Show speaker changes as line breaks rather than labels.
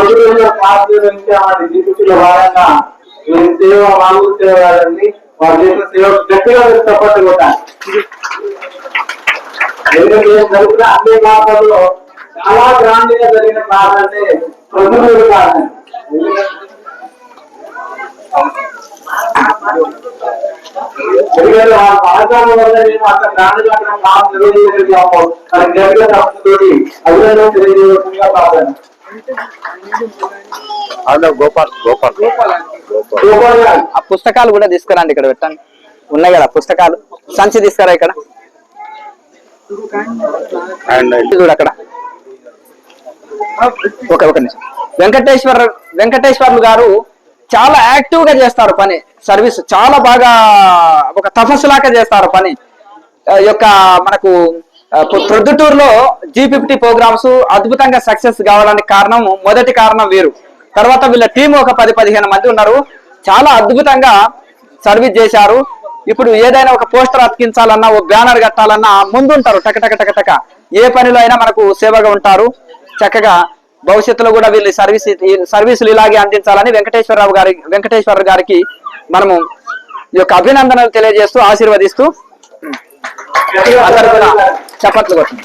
రోజుల్లో పార్టీ నుంచి జీవితంలో భాగంగా నేను సేవ మామూలు సేవ కాదండి, వారు చేసిన సేవ గట్టిగా తప్పట్టు కొట్టాలి. ఎందుకంటే జరుగుతున్న అన్ని ప్రాంతాల్లో చాలా గ్రాండ్ గా జరిగిన క్లాస్ అంటే ప్రజలు కాదు. ఎందుకంటే వాళ్ళ సహకారం వల్ల నేను అంత గ్రాండ్ గా క్లాస్ నిర్వహించగలిగాము. మనకి గట్టిగా తప్పుతోటి అభినందన తెలియజేయవలసిందిగా ప్రార్థన.
గోపాల్ గోపాల్ ఆ పుస్తకాలు కూడా తీసుకురండి, ఇక్కడ పెట్టండి. ఉన్నాయి కదా పుస్తకాలు, సంచి తీసుకురా ఇక్కడ చూడు అక్కడ. ఒక నిమిషం. వెంకటేశ్వర్లు గారు చాలా యాక్టివ్ గా చేస్తారు పని, సర్వీస్ చాలా బాగా ఒక తపస్సులాగా చేస్తారు పని. యొక్క మనకు ప్రొద్దుటూరులో G50 ప్రోగ్రామ్స్ అద్భుతంగా సక్సెస్ కావడానికి కారణం, మొదటి కారణం వీరు. తర్వాత వీళ్ళ టీం ఒక 10-15 మంది ఉన్నారు, చాలా అద్భుతంగా సర్వీస్ చేశారు. ఇప్పుడు ఏదైనా ఒక పోస్టర్ అతికించాలన్నా, ఒక బ్యానర్ కట్టాలన్నా ముందుంటారు, టక. ఏ పనిలో అయినా మనకు సేవగా ఉంటారు. చక్కగా భవిష్యత్తులో కూడా వీళ్ళు సర్వీసులు ఇలాగే అందించాలని వెంకటేశ్వర గారికి మనము ఈ యొక్క అభినందనలు తెలియజేస్తూ ఆశీర్వదిస్తూ అందరూ కూడా చప్పట్లు కొట్టండి.